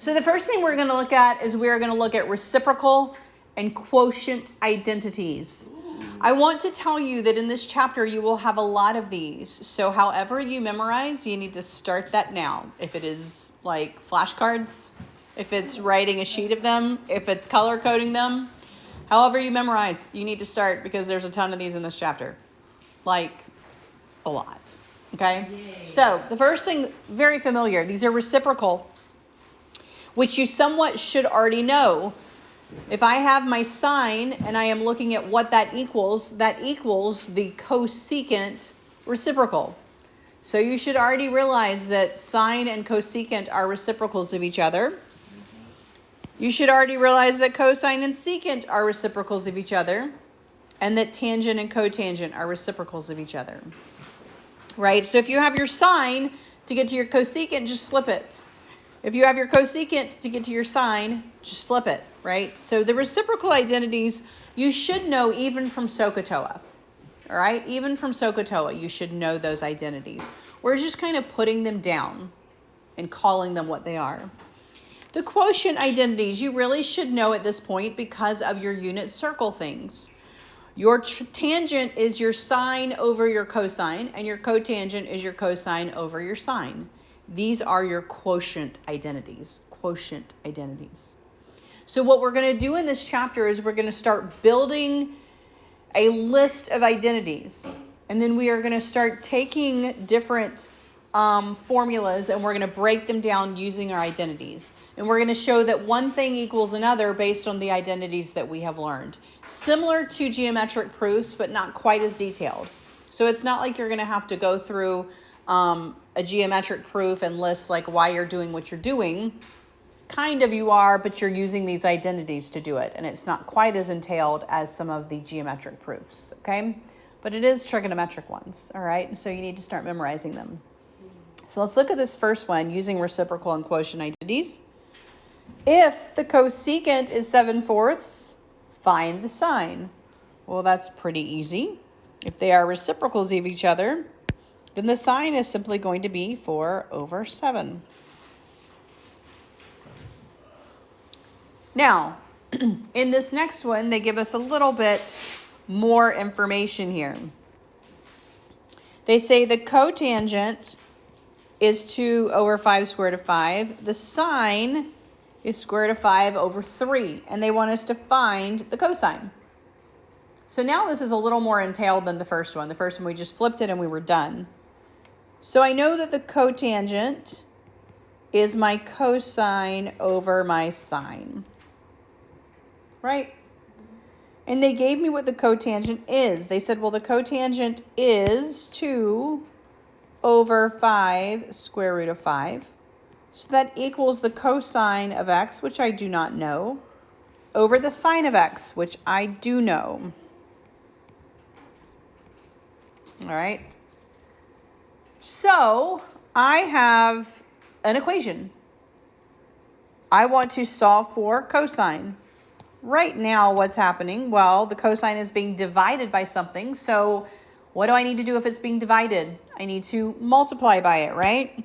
So the first thing we're going to look at is we're going to look at reciprocal and quotient identities. I want to tell you that in this chapter you will have a lot of these. So however you memorize, you need to start that now. If it is like flashcards, if it's writing a sheet of them, if it's color coding them, however you memorize, you need to start because there's a ton of these in this chapter. Like a lot. Okay? Yay. So the first thing, very familiar, these are reciprocal, which you somewhat should already know. If I have my sine and I am looking at what that equals the cosecant reciprocal. So you should already realize that sine and cosecant are reciprocals of each other. You should already realize that cosine and secant are reciprocals of each other, and that tangent and cotangent are reciprocals of each other. Right? So if you have your sine to get to your cosecant, just flip it. If you have your cosecant to get to your sine, just flip it, right? So the reciprocal identities, you should know even from SOHCAHTOA, all right? Even from SOHCAHTOA, you should know those identities. We're just kind of putting them down and calling them what they are. The quotient identities, you really should know at this point because of your unit circle things. Your tangent is your sine over your cosine, and your cotangent is your cosine over your sine. These are your quotient identities. Quotient identities. So what we're going to do in this chapter is we're going to start building a list of identities. And then we are going to start taking different formulas and we're going to break them down using our identities. And we're going to show that one thing equals another based on the identities that we have learned. Similar to geometric proofs, but not quite as detailed. So it's not like you're going to have to go through a geometric proof and list like why you're doing what you're doing. Kind of you are, but you're using these identities to do it. And it's not quite as entailed as some of the geometric proofs, okay? But it is trigonometric ones, all right? So you need to start memorizing them. So let's look at this first one using reciprocal and quotient identities. If the cosecant is 7/4, find the sine. Well, that's pretty easy. If they are reciprocals of each other, then the sine is simply going to be 4/7. Now, in this next one, they give us a little bit more information here. They say the cotangent is 2/5 square root of 5. The sine is square root of 5/3. And they want us to find the cosine. So now this is a little more entailed than the first one. The first one we just flipped it and we were done. So I know that the cotangent is my cosine over my sine. Right? And they gave me what the cotangent is. They said, well, the cotangent is 2/5 square root of 5. So that equals the cosine of x, which I do not know, over the sine of x, which I do know. All right. So I have an equation. I want to solve for cosine. Right now, what's happening? Well, the cosine is being divided by something. So what do I need to do if it's being divided? I need to multiply by it, right?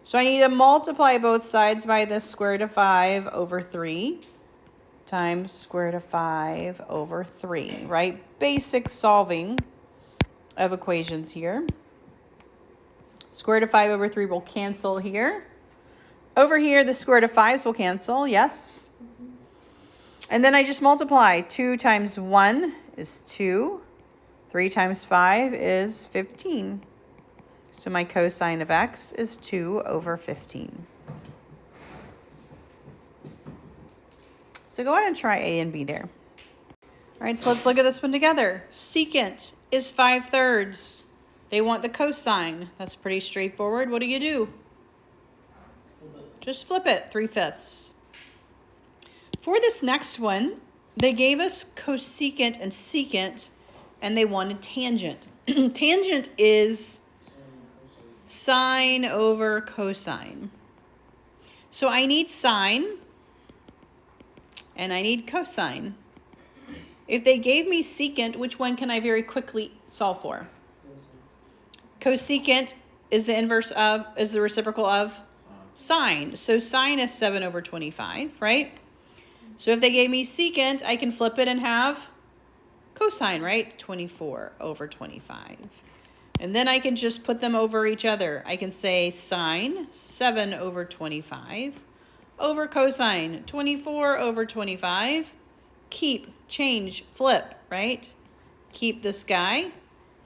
So I need to multiply both sides by the square root of 5/3 times square root of 5/3, right? Basic solving of equations here. Square root of 5/3 will cancel here. Over here, the square root of 5s will cancel, yes. And then I just multiply. 2 times 1 is 2. 3 times 5 is 15. So my cosine of x is 2/15. So go ahead and try A and B there. All right, so let's look at this one together. Secant is 5/3. They want the cosine. That's pretty straightforward. What do? Just flip it, 3/5. For this next one, they gave us cosecant and secant, and they wanted tangent. Tangent is sine over cosine. So I need sine, and I need cosine. If they gave me secant, which one can I very quickly solve for? Cosecant is the inverse of, is the reciprocal of sine. So sine is 7 over 25, right? So if they gave me secant, I can flip it and have cosine, right? 24 over 25. And then I can just put them over each other. I can say sine 7 over 25 over cosine 24 over 25. Keep, change, flip, right? Keep this guy,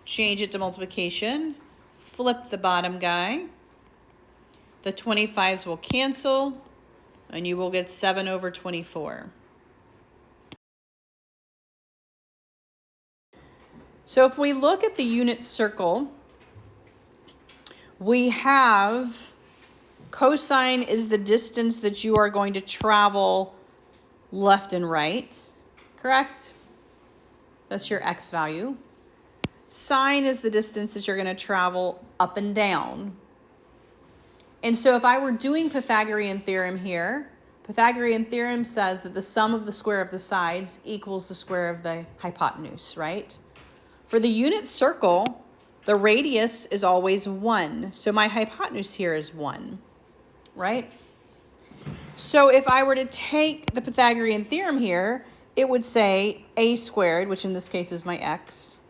change it to multiplication, flip the bottom guy. The 25s will cancel, and you will get 7 over 24. So if we look at the unit circle, we have cosine is the distance that you are going to travel left and right, correct? That's your x value. Sine is the distance that you're going to travel up and down. And so if I were doing Pythagorean theorem here, Pythagorean theorem says that the sum of the square of the sides equals the square of the hypotenuse, right? For the unit circle, the radius is always 1. So my hypotenuse here is 1, right? So if I were to take the Pythagorean theorem here, it would say a squared, which in this case is my x,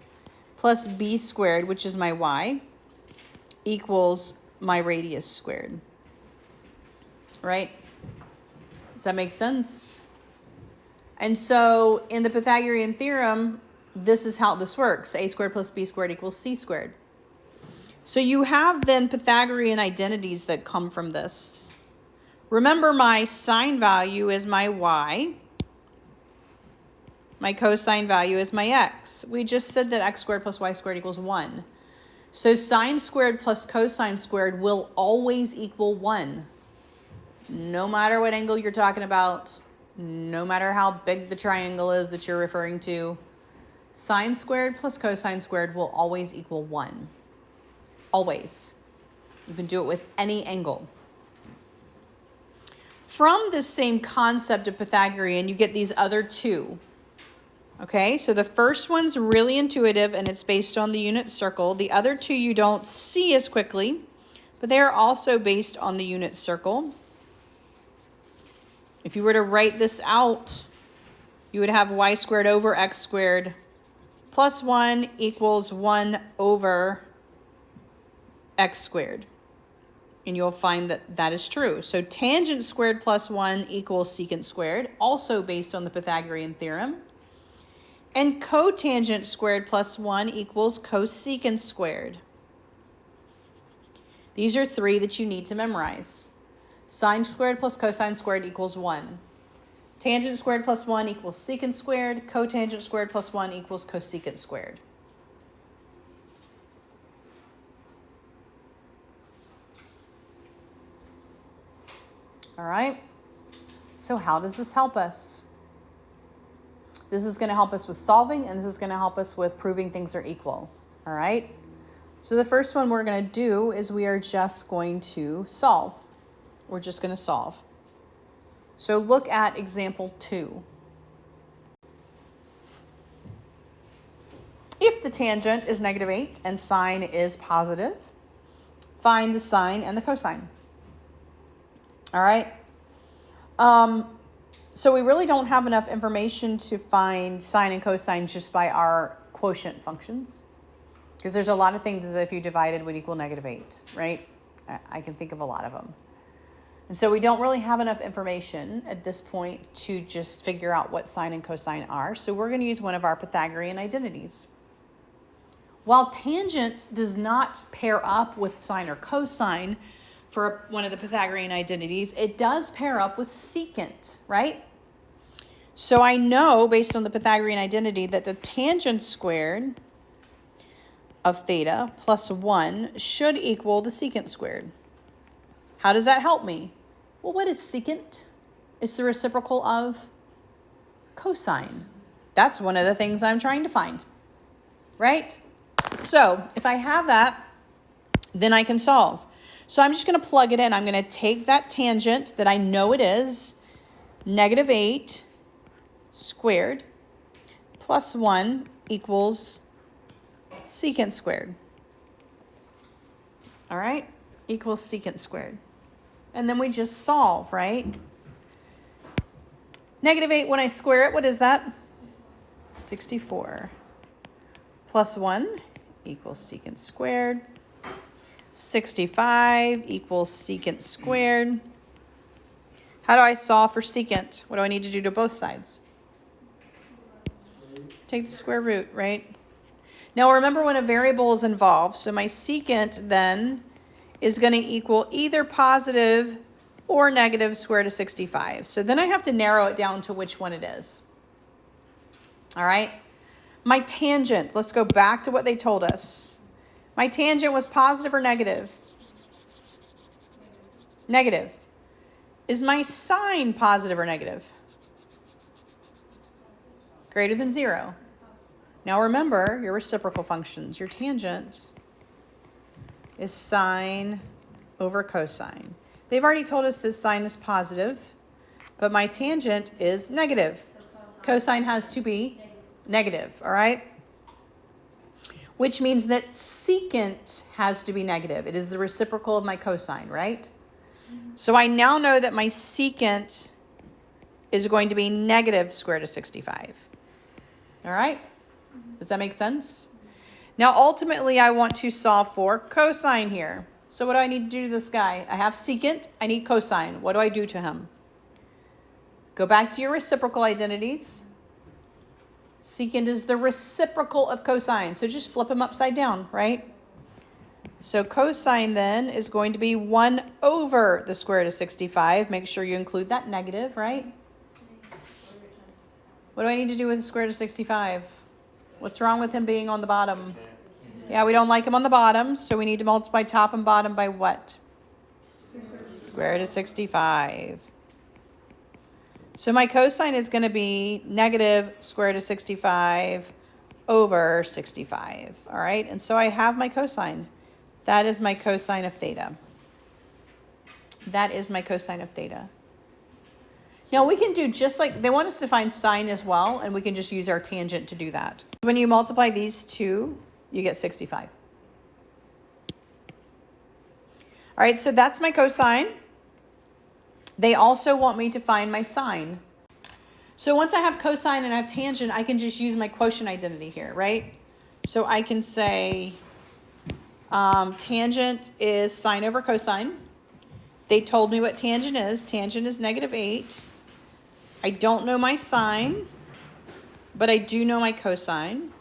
plus b squared, which is my y, equals my radius squared, right? Does that make sense? And so in the Pythagorean theorem, this is how this works. A squared plus b squared equals c squared. So you have then Pythagorean identities that come from this. Remember, my sine value is my y. My cosine value is my x. We just said that x squared plus y squared equals 1. So sine squared plus cosine squared will always equal 1. No matter what angle you're talking about, no matter how big the triangle is that you're referring to, sine squared plus cosine squared will always equal 1. Always. You can do it with any angle. From this same concept of Pythagorean, you get these other two. Okay, so the first one's really intuitive and it's based on the unit circle. The other two you don't see as quickly, but they are also based on the unit circle. If you were to write this out, you would have y squared over x squared plus 1 equals 1 over x squared. And you'll find that that is true. So tangent squared plus 1 equals secant squared, also based on the Pythagorean theorem. And cotangent squared plus 1 equals cosecant squared. These are three that you need to memorize. Sine squared plus cosine squared equals 1. Tangent squared plus 1 equals secant squared. Cotangent squared plus 1 equals cosecant squared. All right. So how does this help us? This is going to help us with solving, and this is going to help us with proving things are equal. All right. So the first one we're going to do is we are just going to solve. We're just going to solve. So look at example 2. If the tangent is -8 and sine is positive, find the sine and the cosine. All right. So we really don't have enough information to find sine and cosine just by our quotient functions, because there's a lot of things that if you divided would equal -8, right? I can think of a lot of them. And so we don't really have enough information at this point to just figure out what sine and cosine are. So we're going to use one of our Pythagorean identities. While tangent does not pair up with sine or cosine for one of the Pythagorean identities, it does pair up with secant, right? So I know based on the Pythagorean identity that the tangent squared of theta plus 1 should equal the secant squared. How does that help me? Well, what is secant? It's the reciprocal of cosine. That's one of the things I'm trying to find, right? So if I have that, then I can solve. So I'm just going to plug it in. I'm going to take that tangent that I know it is, -8 squared plus 1 equals secant squared. All right, equals secant squared. and then we just solve, right? -8, when I square it, what is that? 64. Plus 1 equals secant squared. 65 equals secant squared. How do I solve for secant? What do I need to do to both sides? Take the square root, right? Now remember when a variable is involved, so my secant then is going to equal either positive or negative square root of 65. So then I have to narrow it down to which one it is. All right? My tangent, let's go back to what they told us. My tangent was positive or negative? Negative. Is my sine positive or negative? Greater than 0. Now remember your reciprocal functions. Your tangent is sine over cosine. They've already told us that sine is positive, but my tangent is negative. Cosine has to be negative, all right? Which means that secant has to be negative. It is the reciprocal of my cosine, right? So I now know that my secant is going to be negative square root of 65. All right? Does that make sense? Now, ultimately, I want to solve for cosine here. So what do I need to do to this guy? I have secant. I need cosine. What do I do to him? Go back to your reciprocal identities. Secant is the reciprocal of cosine. So just flip them upside down, right? So cosine then is going to be 1 over the square root of 65. Make sure you include that negative, right? What do I need to do with the square root of 65? What's wrong with him being on the bottom? Yeah, we don't like him on the bottom, so we need to multiply top and bottom by what? Square root of 65. So my cosine is going to be negative square root of 65 over 65. All right, and so I have my cosine. That is my cosine of theta. That is my cosine of theta. Now we can do just like, they want us to find sine as well, and we can just use our tangent to do that. When you multiply these two, you get 65. All right, so that's my cosine. They also want me to find my sine. So once I have cosine and I have tangent, I can just use my quotient identity here, right? So I can say tangent is sine over cosine. They told me what tangent is. Tangent is -8. I don't know my sine, but I do know my cosine.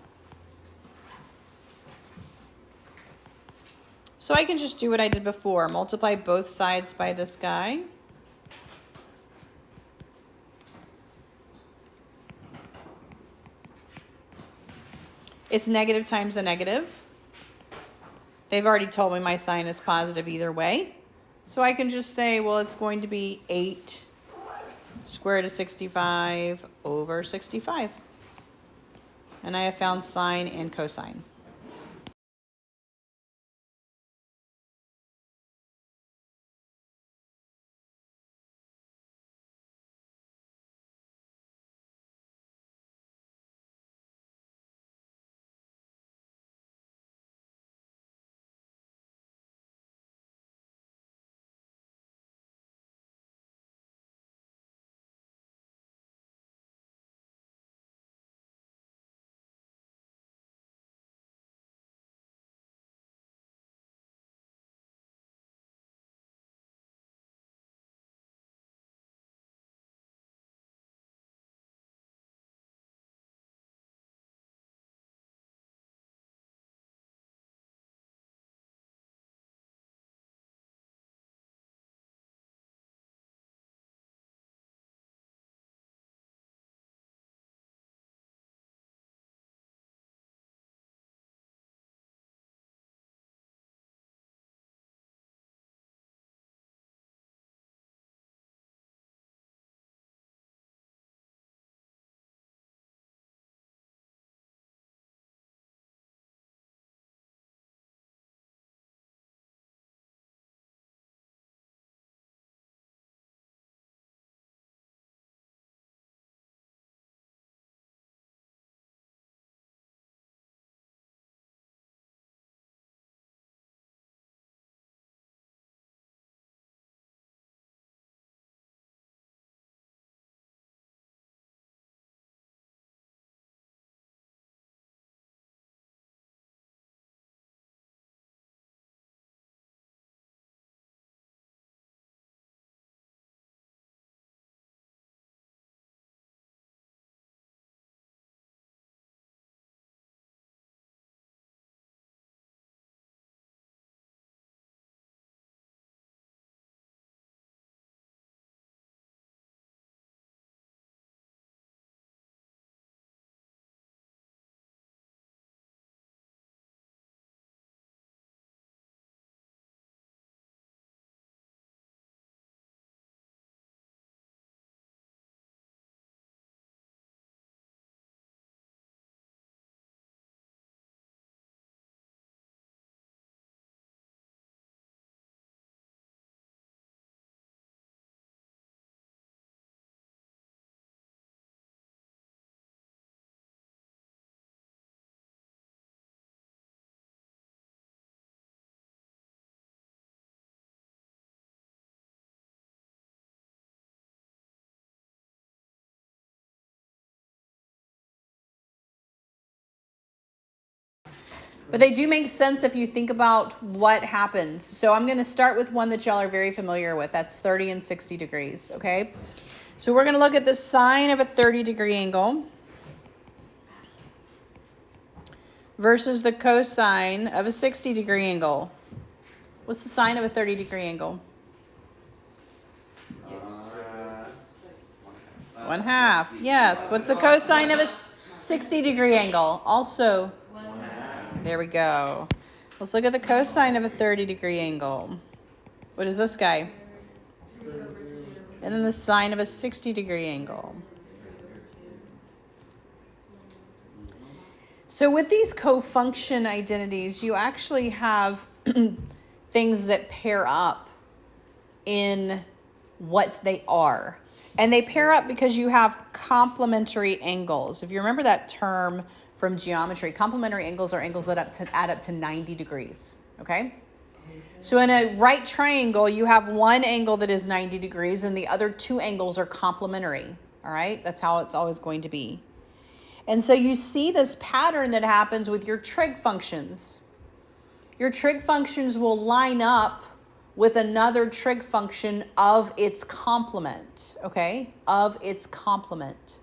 So I can just do what I did before. Multiply both sides by this guy. It's negative times a negative. They've already told me my sine is positive either way. So I can just say, well, it's going to be 8 square root of 65 over 65. And I have found sine and cosine. But they do make sense if you think about what happens. So I'm going to start with one that y'all are very familiar with. That's 30 and 60 degrees, okay? So we're going to look at the sine of a 30-degree angle versus the cosine of a 60-degree angle. What's the sine of a 30-degree angle? 1/2. Yes. What's the cosine of a 60-degree angle? Also, there we go. Let's look at the cosine of a 30-degree angle. What is this guy? And then the sine of a 60-degree angle. So with these cofunction identities, you actually have things that pair up in what they are. And they pair up because you have complementary angles. If you remember that term from geometry, complementary angles are angles that add up to 90 degrees, okay? So in a right triangle, you have one angle that is 90 degrees and the other two angles are complementary, all right? That's how it's always going to be. And so you see this pattern that happens with your trig functions. Your trig functions will line up with another trig function of its complement, okay? Of its complement.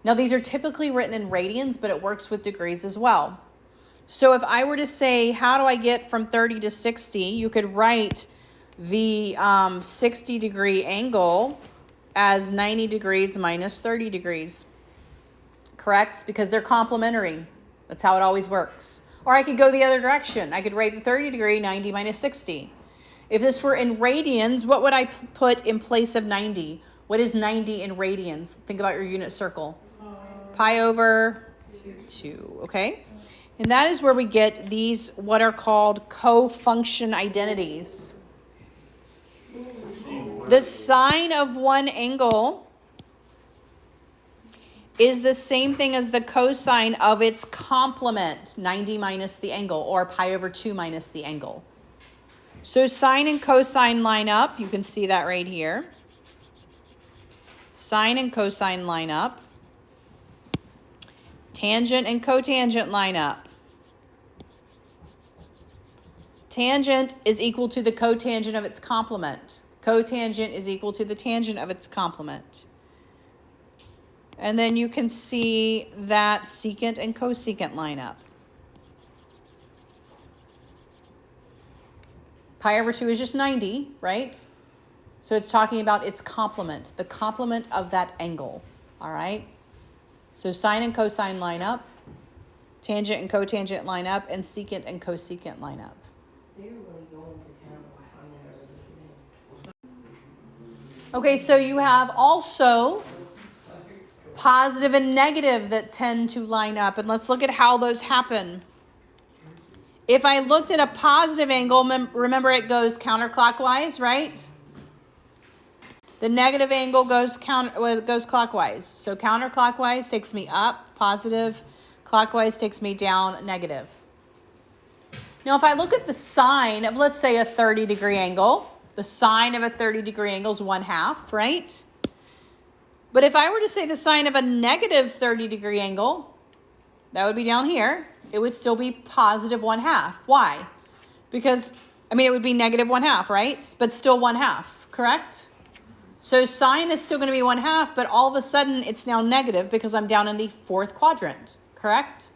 Now, these are typically written in radians, but it works with degrees as well. So if I were to say, how do I get from 30 to 60? You could write the 60-degree angle as 90 degrees minus 30 degrees. Correct? Because they're complementary. That's how it always works. Or I could go the other direction. I could write the 30-degree 90 minus 60. If this were in radians, what would I put in place of 90? What is 90 in radians? Think about your unit circle. Pi over 2, okay? And that is where we get these, what are called cofunction identities. The sine of one angle is the same thing as the cosine of its complement, 90 minus the angle, or pi over 2 minus the angle. So sine and cosine line up. You can see that right here. Sine and cosine line up. Tangent and cotangent line up. Tangent is equal to the cotangent of its complement. Cotangent is equal to the tangent of its complement. And then you can see that secant and cosecant line up. Pi over 2 is just 90, right? So it's talking about its complement, the complement of that angle, all right? So sine and cosine line up, tangent and cotangent line up, and secant and cosecant line up. They're really going to town on that. Okay, so you have also positive and negative that tend to line up, and let's look at how those happen. If I looked at a positive angle, remember it goes counterclockwise, right? The negative angle goes clockwise. So counterclockwise takes me up, positive. Clockwise takes me down, negative. Now, if I look at the sine of, let's say, a 30-degree angle, the sine of a 30-degree angle is 1/2, right? But if I were to say the sine of a negative 30-degree angle, that would be down here. It would still be positive 1/2. Why? Because, it would be negative 1/2, right? But still 1/2, correct? So sine is still going to be 1/2, but all of a sudden it's now negative because I'm down in the fourth quadrant, correct?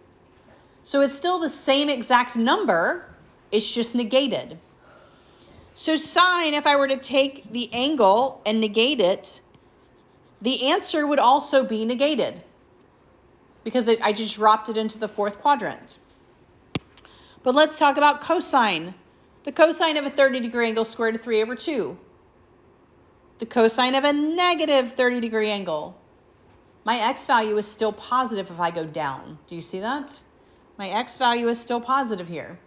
So it's still the same exact number, it's just negated. So sine, if I were to take the angle and negate it, the answer would also be negated because I just dropped it into the fourth quadrant. But let's talk about cosine. The cosine of a 30-degree angle is square root of 3 over 2. The cosine of a negative 30-degree angle. My x value is still positive if I go down. Do you see that? My x value is still positive here.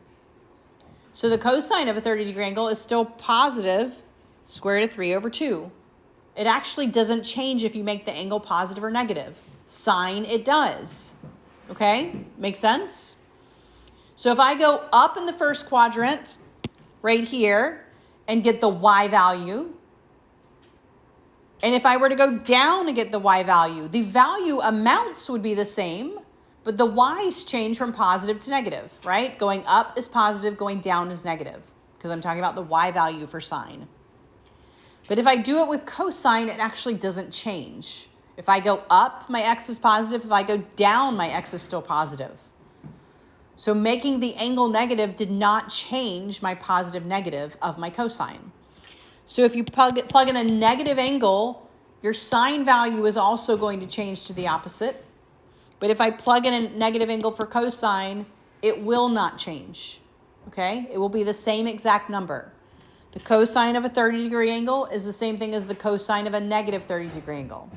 So the cosine of a 30-degree angle is still positive square root of 3 over 2. It actually doesn't change if you make the angle positive or negative. Sine, it does. Okay? Make sense? So if I go up in the first quadrant, right here, and get the y value, and if I were to go down and get the y value, the value amounts would be the same, But the y's change from positive to negative, right? Going up is positive, going down is negative, because I'm talking about the y value for sine. But if I do it with cosine, it actually doesn't change. If I go up, my x is positive. If I go down, my x is still positive. So making the angle negative did not change my positive negative of my cosine. So if you plug in a negative angle, your sine value is also going to change to the opposite. But if I plug in a negative angle for cosine, it will not change, okay? It will be the same exact number. The cosine of a 30-degree angle is the same thing as the cosine of a negative 30-degree angle.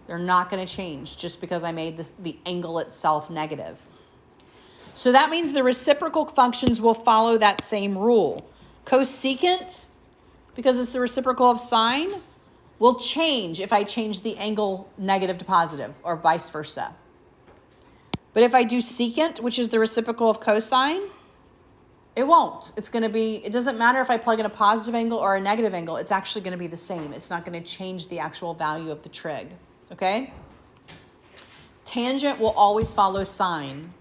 They're not going to change just because I made the angle itself negative. So that means the reciprocal functions will follow that same rule. Cosecant, because it's the reciprocal of sine, will change if I change the angle negative to positive or vice versa. But if I do secant, which is the reciprocal of cosine, it won't. It's going to be, it doesn't matter if I plug in a positive angle or a negative angle, it's actually going to be the same. It's not going to change the actual value of the trig, okay? Tangent will always follow sine.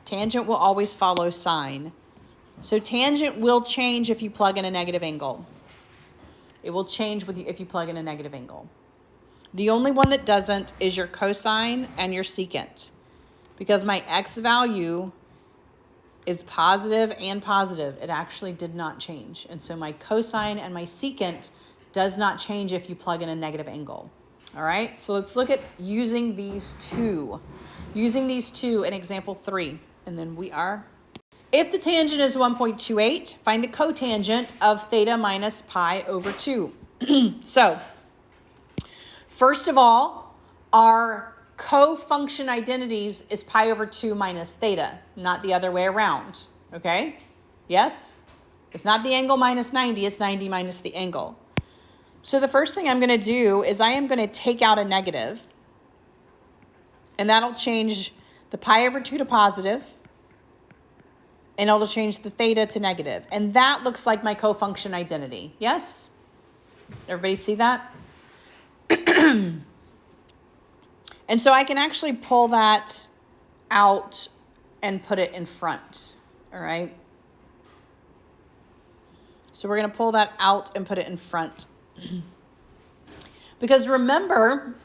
Tangent will always follow sine. So tangent will change if you plug in a negative angle. It will change if you plug in a negative angle. The only one that doesn't is your cosine and your secant, because my x value is positive and positive. It actually did not change. And so my cosine and my secant does not change if you plug in a negative angle. All right, so let's look at using these two. Using these two in example 3, and then we are. If the tangent is 1.28, find the cotangent of theta minus pi over 2. So, first of all, our cofunction identities is pi over 2 minus theta, not the other way around, okay? Yes? It's not the angle minus 90, it's 90 minus the angle. So the first thing I'm going to do is I am going to take out a negative, and that'll change the pi over 2 to positive, and it'll change the theta to negative. And that looks like my cofunction identity. Yes? Everybody see that? And so I can actually pull that out and put it in front, all right? So we're going to pull that out and put it in front. Because remember,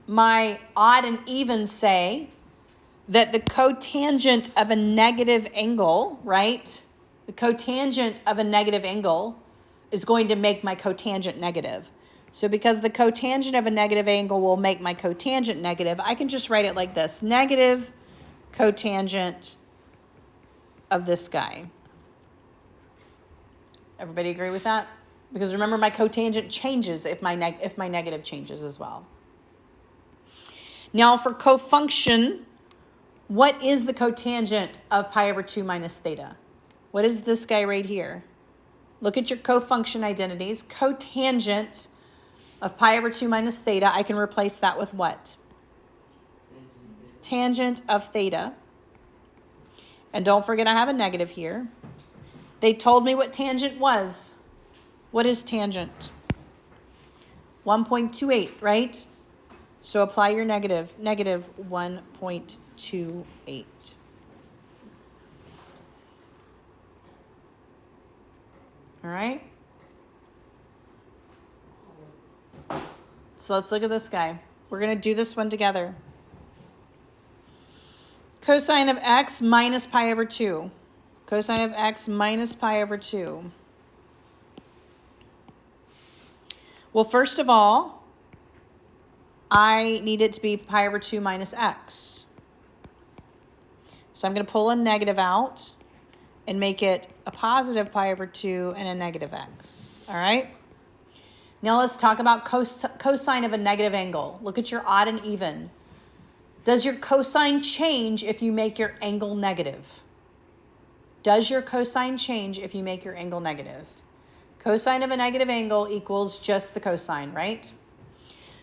my odd and even say that the cotangent of a negative angle, right? The cotangent of a negative angle is going to make my cotangent negative. So because the cotangent of a negative angle will make my cotangent negative, I can just write it like this: negative cotangent of this guy. Everybody agree with that? Because remember, my cotangent changes if my negative changes as well. Now for cofunction, what is the cotangent of pi over 2 minus theta? What is this guy right here? Look at your cofunction identities. Cotangent of pi over 2 minus theta, I can replace that with what? Tangent of theta. And don't forget I have a negative here. They told me what tangent was. What is tangent? 1.28, right? So apply your negative. Negative 1.28. All right? So let's look at this guy. We're going to do this one together. Cosine of x minus pi over 2. Cosine of x minus pi over 2. Well, first of all, I need it to be pi over 2 minus x. So I'm going to pull a negative out and make it a positive pi over 2 and a negative x. All right? Now let's talk about cosine of a negative angle. Look at your odd and even. Does your cosine change if you make your angle negative? Does your cosine change if you make your angle negative? Cosine of a negative angle equals just the cosine, right?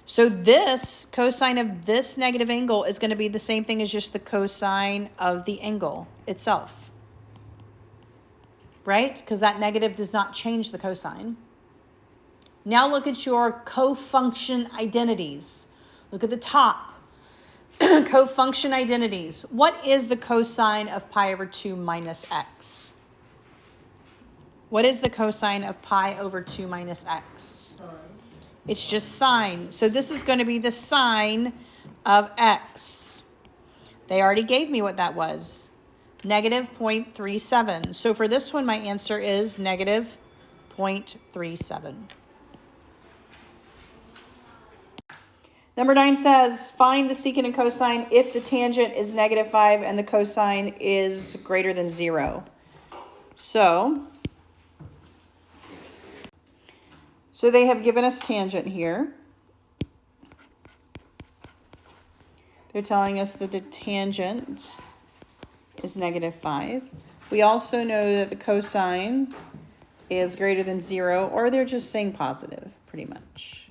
So this cosine of this negative angle is going to be the same thing as just the cosine of the angle itself, right? Because that negative does not change the cosine. Now look at your cofunction identities. Look at the top. Cofunction identities. What is the cosine of pi over 2 minus x? What is the cosine of pi over 2 minus x? Sine. It's just sine. So this is going to be the sine of x. They already gave me what that was. Negative 0.37. So for this one, my answer is negative 0.37. Number 9 says, find the secant and cosine if the tangent is negative 5 and the cosine is greater than 0. So they have given us tangent here. They're telling us that the tangent is negative 5. We also know that the cosine is greater than 0, or they're just saying positive, pretty much.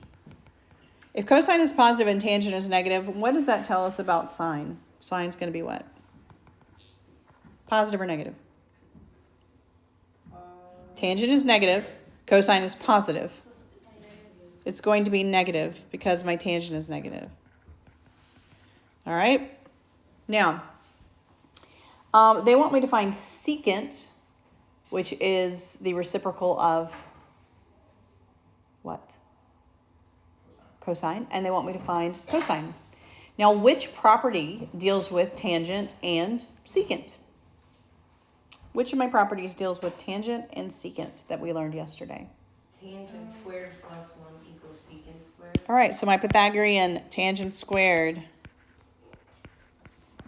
If cosine is positive and tangent is negative, what does that tell us about sine? Sine's going to be what? Positive or negative? Tangent is negative. Cosine is positive. It's going to be negative because my tangent is negative. All right? Now, they want me to find secant, which is the reciprocal of what? Cosine. And they want me to find cosine. Now, which property deals with tangent and secant? Which of my properties deals with tangent and secant that we learned yesterday? Tangent squared plus 1 equals secant squared. All right, so my Pythagorean tangent squared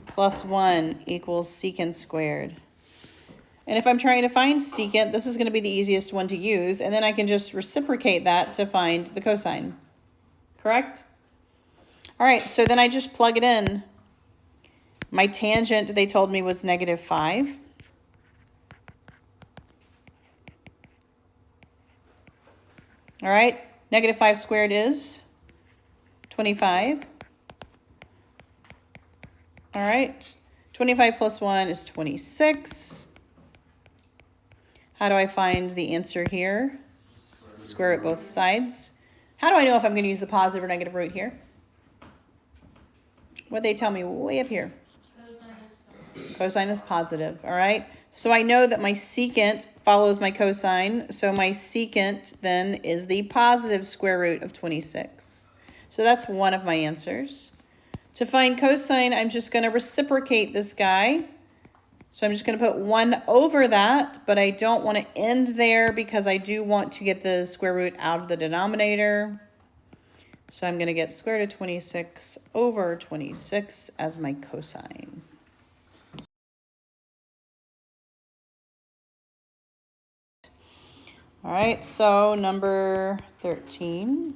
plus 1 equals secant squared. And if I'm trying to find secant, this is going to be the easiest one to use, and then I can just reciprocate that to find the cosine. Correct? All right, so then I just plug it in. My tangent, they told me, was negative 5. All right, negative 5 squared is 25. All right, 25 plus 1 is 26. How do I find the answer here? Square root both sides. How do I know if I'm going to use the positive or negative root here? What they tell me way up here? Cosine is positive. All right. So I know that my secant follows my cosine. So my secant then is the positive square root of 26. So that's one of my answers. To find cosine, I'm just going to reciprocate this guy. So I'm just going to put 1 over that, but I don't want to end there because I do want to get the square root out of the denominator. So I'm going to get square root of 26 over 26 as my cosine. All right, so number 13.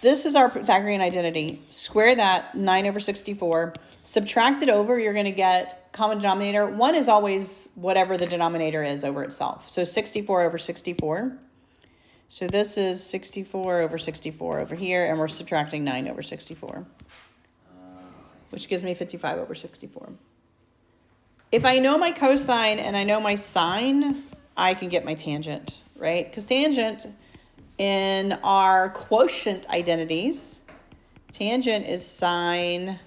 this is our Pythagorean identity. Square that, 9 over 64. Subtract it over, you're going to get common denominator. 1 is always whatever the denominator is over itself. So 64 over 64. So this is 64 over 64 over here, and we're subtracting 9 over 64, which gives me 55 over 64. If I know my cosine and I know my sine, I can get my tangent, right? Because tangent in our quotient identities, tangent is sine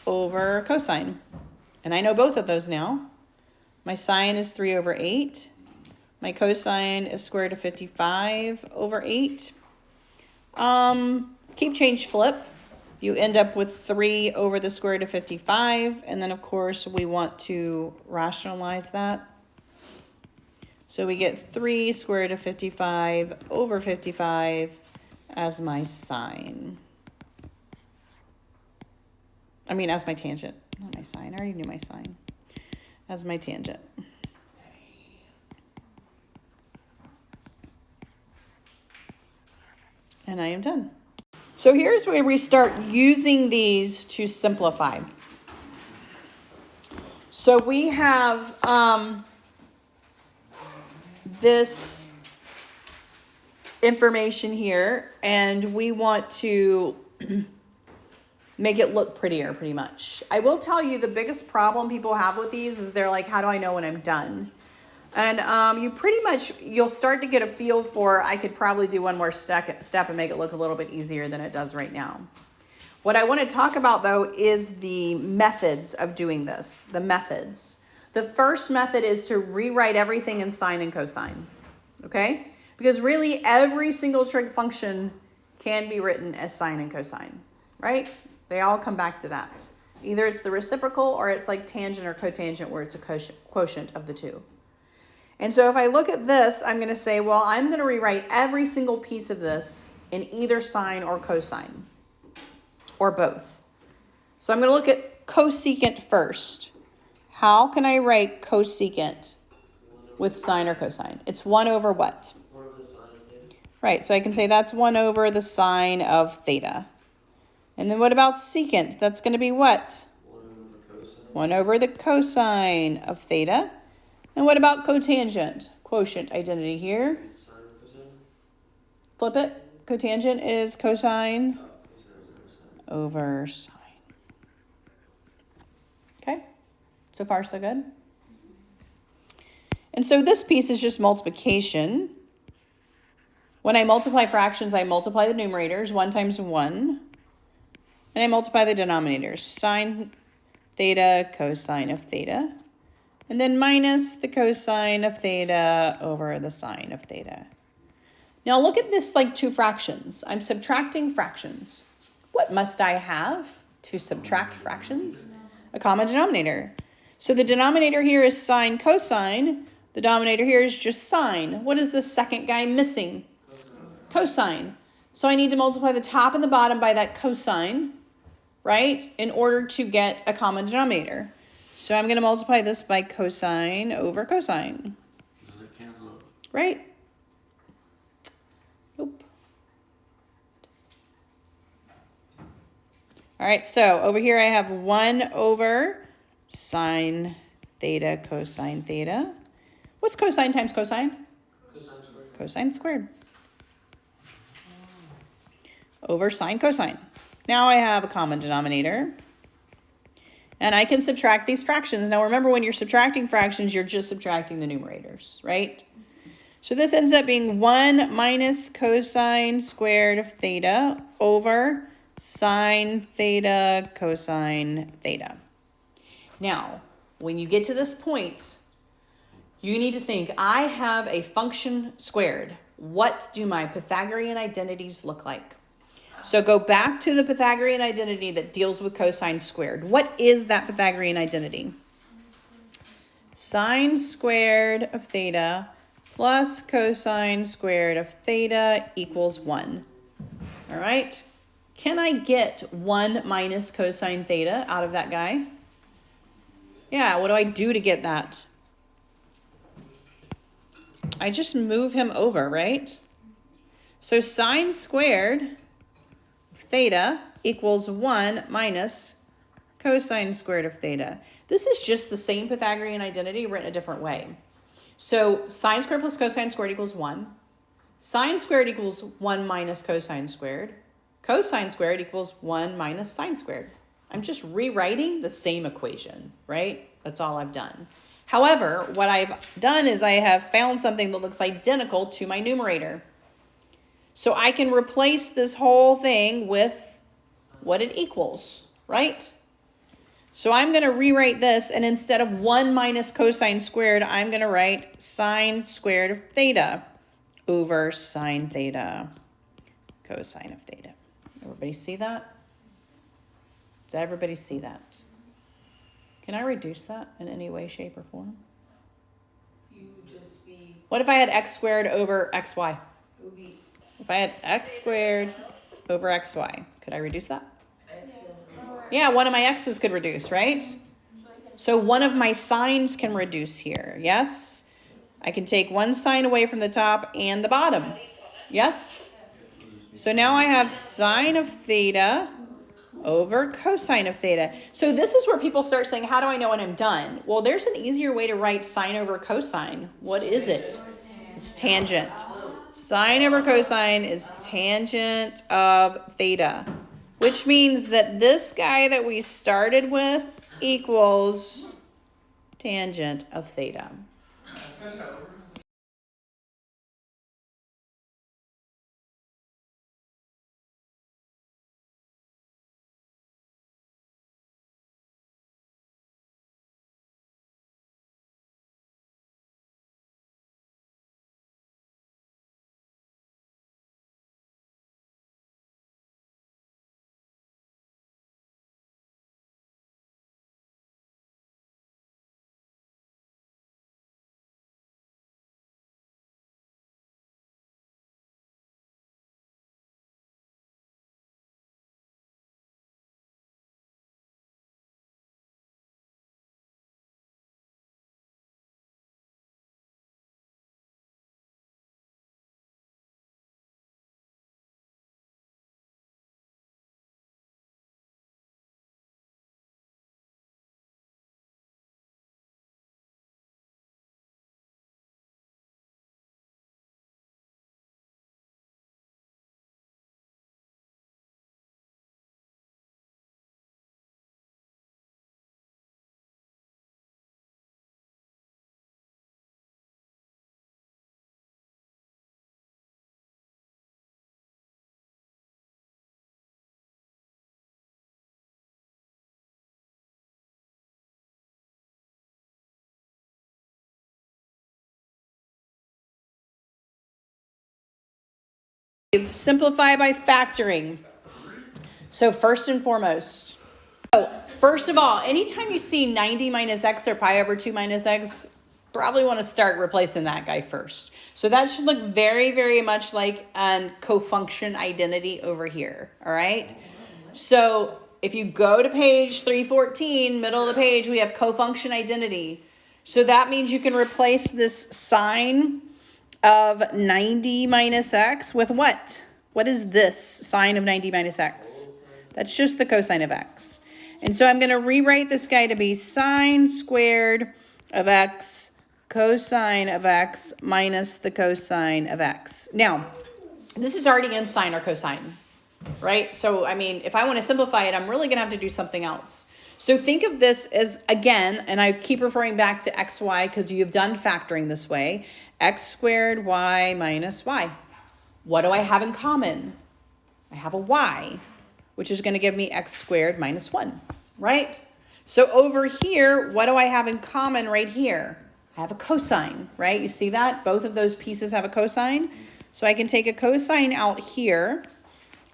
over cosine. And I know both of those now. My sine is 3 over 8. My cosine is square root of 55 over 8. Keep, change, flip. You end up with 3 over the square root of 55. And then, of course, we want to rationalize that. So we get 3 square root of 55 over 55 as my sine. I mean, as my tangent. Not my sine. I already knew my sine. As my tangent. And I am done. So here's where we start using these to simplify. So we have this information here, and we want to make it look prettier, pretty much. I will tell you the biggest problem people have with these is they're like, how do I know when I'm done? And you'll start to get a feel for, I could probably do one more step and make it look a little bit easier than it does right now. What I want to talk about, though, is the methods of doing this, the methods. The first method is to rewrite everything in sine and cosine, okay? Because really every single trig function can be written as sine and cosine, right? They all come back to that. Either it's the reciprocal or it's like tangent or cotangent where it's a quotient of the two. And so if I look at this, I'm going to say, well, I'm going to rewrite every single piece of this in either sine or cosine, or both. So I'm going to look at cosecant first. How can I write cosecant with sine or cosine? It's 1 over what? 1 over the sine of theta. Right, so I can say that's 1 over the sine of theta. And then what about secant? That's going to be what? 1 over the cosine. 1 over the cosine of theta. And what about cotangent? Quotient identity here. Sine or cosine? Flip it. Cotangent is cosine Cosine over sine. Okay, so far so good. And so this piece is just multiplication. When I multiply fractions, I multiply the numerators, 1 times 1. And I multiply the denominators, sine theta, cosine of theta. And then minus the cosine of theta over the sine of theta. Now look at this like 2 fractions. I'm subtracting fractions. What must I have to subtract fractions? A common denominator. So the denominator here is sine cosine. The denominator here is just sine. What is the second guy missing? Cosine. So I need to multiply the top and the bottom by that cosine, right, in order to get a common denominator. So I'm going to multiply this by cosine over cosine. Does it cancel out? Right? Nope. All right, so over here I have 1 over sine theta cosine theta. What's cosine times cosine? Cosine squared. Cosine squared. Over sine cosine. Now I have a common denominator. And I can subtract these fractions. Now remember, when you're subtracting fractions, you're just subtracting the numerators, right? So this ends up being 1 minus cosine squared of theta over sine theta cosine theta. Now, when you get to this point, you need to think, I have a function squared. What do my Pythagorean identities look like? So go back to the Pythagorean identity that deals with cosine squared. What is that Pythagorean identity? Sine squared of theta plus cosine squared of theta equals 1. All right? Can I get 1 minus cosine theta out of that guy? Yeah, what do I do to get that? I just move him over, right? So sine squared theta equals 1 minus cosine squared of theta. This is just the same Pythagorean identity written a different way. So sine squared plus cosine squared equals 1. Sine squared equals 1 minus cosine squared. Cosine squared equals 1 minus sine squared. I'm just rewriting the same equation, right? That's all I've done. However, what I've done is I have found something that looks identical to my numerator. So I can replace this whole thing with what it equals, right? So I'm going to rewrite this, and instead of 1 minus cosine squared, I'm going to write sine squared of theta over sine theta, cosine of theta. Everybody see that? Does everybody see that? Can I reduce that in any way, shape, or form? You would just be, What if I had x squared over xy? it would be If I had x squared over xy, could I reduce that? excess. Yeah, one of my x's could reduce, right? So one of my sines can reduce here, yes? I can take one sine away from the top and the bottom, yes? So now I have sine of theta over cosine of theta. So this is where people start saying, how do I know when I'm done? Well, there's an easier way to write sine over cosine. What is it? It's tangent. Sine over cosine is tangent of theta, which means that this guy that we started with equals tangent of theta. Simplify by factoring. So first and foremost, first of all, anytime you see 90 minus x or pi over 2 minus x, probably want to start replacing that guy first. So that should look very, very much like a cofunction identity over here, all right? So if you go to page 314, middle of the page, we have cofunction identity. So that means you can replace this sine of 90 minus x with what? What is this sine of 90 minus x? That's just the cosine of x. And so I'm going to rewrite this guy to be sine squared of x cosine of x minus the cosine of x. Now, this is already in sine or cosine, right? So, I mean, if I want to simplify it, I'm really going to have to do something else. So think of this as, again, and I keep referring back to xy because you've done factoring this way, x squared y minus y. What do I have in common? I have a y, which is going to give me x squared minus 1, right? So over here, what do I have in common right here? I have a cosine, right? You see that? Both of those pieces have a cosine. So I can take a cosine out here,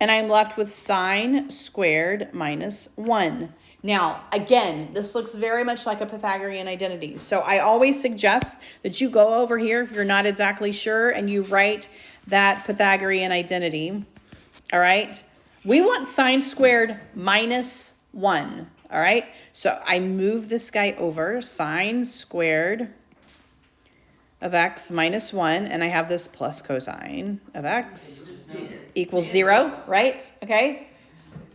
and I'm left with sine squared minus 1. Now, again, this looks very much like a Pythagorean identity. So I always suggest that you go over here if you're not exactly sure and you write that Pythagorean identity, all right? We want sine squared minus 1, all right? So I move this guy over, sine squared of x minus 1, and I have this plus cosine of x equals 0, right? Okay?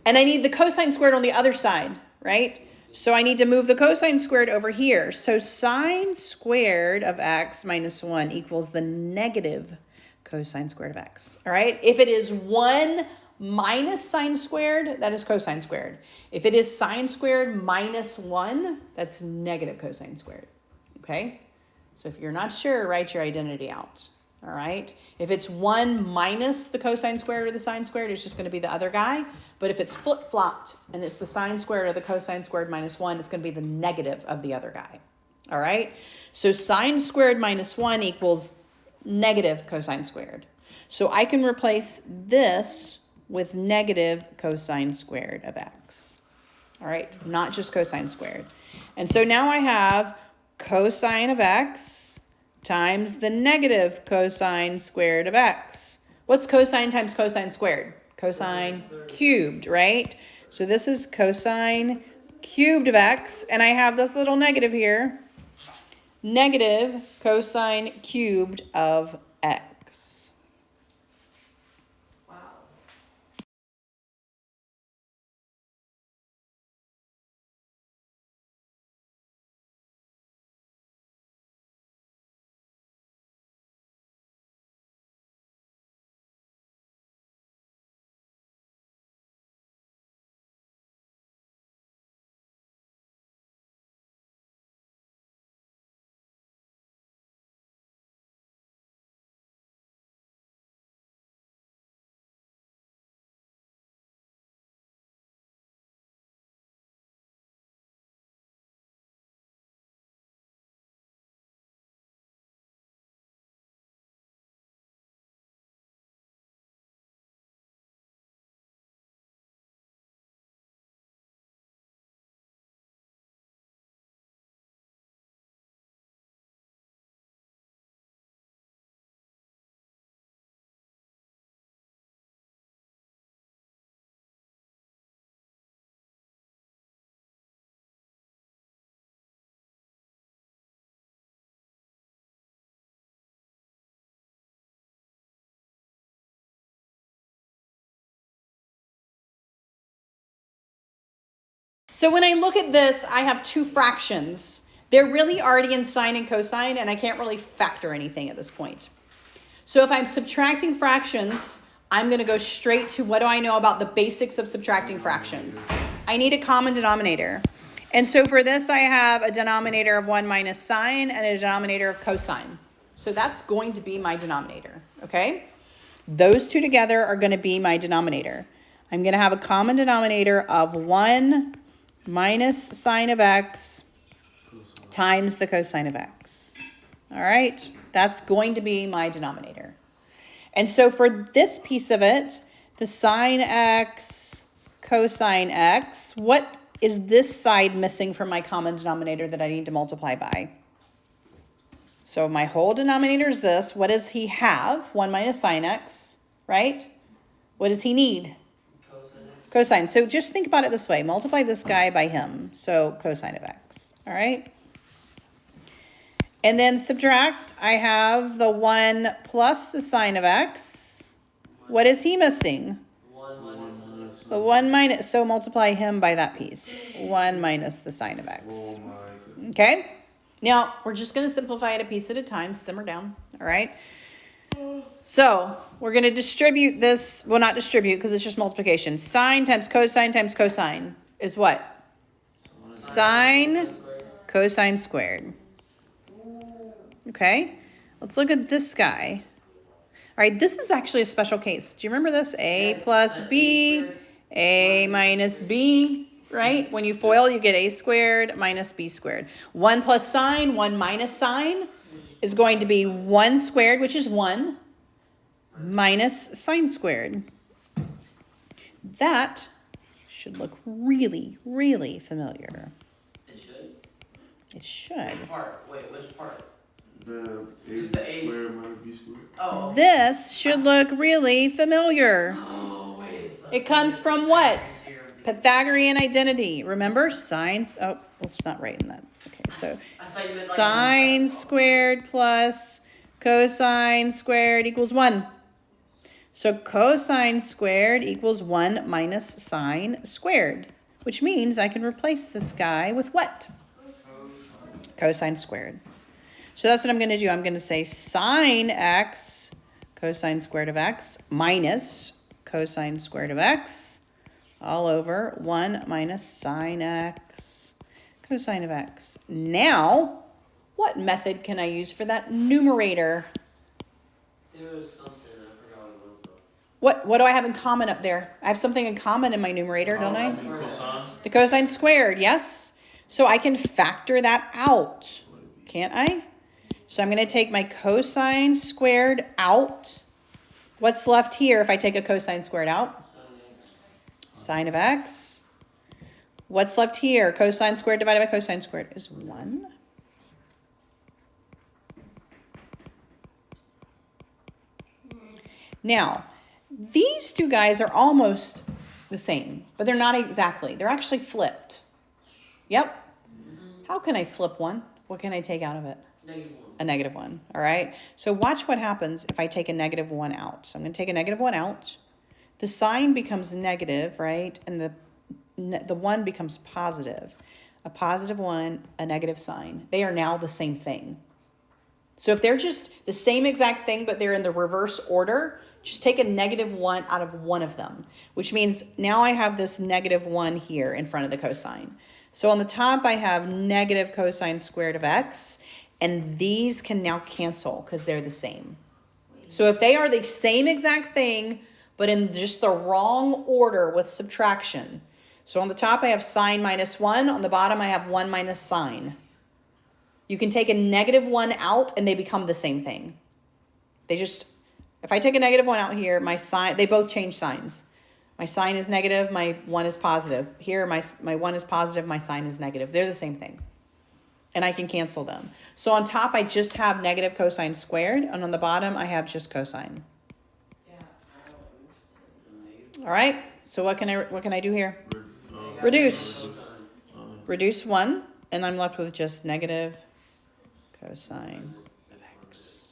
And I need the cosine squared on the other side, right? So I need to move the cosine squared over here. So sine squared of x minus 1 equals the negative cosine squared of x. All right? If it is 1 minus sine squared, that is cosine squared. If it is sine squared minus 1, that's negative cosine squared. Okay? So if you're not sure, write your identity out. All right? If it's 1 minus the cosine squared or the sine squared, it's just going to be the other guy. But if it's flip-flopped and it's the sine squared or the cosine squared minus 1, it's going to be the negative of the other guy. All right? So sine squared minus 1 equals negative cosine squared. So I can replace this with negative cosine squared of x. All right? Not just cosine squared. And so now I have cosine of x times the negative cosine squared of x. What's cosine times cosine squared? Cosine cubed, right? So this is cosine cubed of x, and I have this little negative here. Negative cosine cubed of x. Wow. So when I look at this, I have two fractions. They're really already in sine and cosine, and I can't really factor anything at this point. So if I'm subtracting fractions, I'm going to go straight to what do I know about the basics of subtracting fractions. I need a common denominator. And so for this, I have a denominator of 1 minus sine and a denominator of cosine. So that's going to be my denominator, okay? Those two together are going to be my denominator. I'm going to have a common denominator of 1 minus sine of x times the cosine of x. All right, that's going to be my denominator. And so for this piece of it, the sine x, cosine x, what is this side missing from my common denominator that I need to multiply by? So my whole denominator is this. What does he have? 1 minus sine x, right? What does he need? Cosine. So just think about it this way. Multiply this guy by him. So cosine of x. All right. And then subtract. I have the 1 plus the sine of x. What is he missing? 1 minus The 1 minus. So multiply him by that piece. 1 minus the sine of x. Oh my goodness. Okay. Now we're just going to simplify it a piece at a time. Simmer down. All right. So we're going to distribute this, well, not distribute because it's just multiplication. Sine times cosine is what? Sine cosine squared. Okay, let's look at this guy. All right, this is actually a special case. Do you remember this? A plus B, A minus B, right? When you FOIL, you get A squared minus B squared. 1 plus sine, 1 minus sine is going to be 1 squared, which is 1. Minus sine squared. That should look really, really familiar. It should? It should. Part. Wait, which part? The A Just the A. squared minus B squared. Oh. This should look really familiar. Oh, wait. It's It comes from what? Pythagorean identity. Remember? Sines. Oh, let's not write in that. Okay, so I thought you meant like sine squared plus cosine squared equals 1. So cosine squared equals 1 minus sine squared, which means I can replace this guy with what? Cosine squared. So that's what I'm going to do. I'm going to say sine x, cosine squared of x, minus cosine squared of x, all over 1 minus sine x, cosine of x. Now, what method can I use for that numerator? There was something, I forgot what it was. What do I have in common up there? I have something in common in my numerator, don't I? Cosine. The cosine squared, yes? So I can factor that out, can't I? So I'm going to take my cosine squared out. What's left here if I take a cosine squared out? Sine of x. What's left here? Cosine squared divided by cosine squared is 1. Now, these two guys are almost the same, but they're not exactly. They're actually flipped. Yep. How can I flip one? What can I take out of it? -1. A -1. All right. So watch what happens if I take a -1 out. So I'm going to take a -1 out. The sign becomes negative, right? And the 1 becomes positive. A +1, a negative sign. They are now the same thing. So if they're just the same exact thing, but they're in the reverse order, just take a -1 out of one of them, which means now I have this -1 here in front of the cosine. So on the top, I have negative cosine squared of x, and these can now cancel because they're the same. So if they are the same exact thing, but in just the wrong order with subtraction. So on the top, I have sine minus 1. On the bottom, I have 1 minus sine. You can take a -1 out, and they become the same thing. If I take a -1 out here, my sine, they both change signs. My sine is negative, my 1 is positive. Here, my 1 is positive, my sine is negative. They're the same thing. And I can cancel them. So on top, I just have negative cosine squared, and on the bottom, I have just cosine. Yeah, I don't understand. All right, so what can I do here? Reduce. Reduce 1, and I'm left with just negative cosine of x.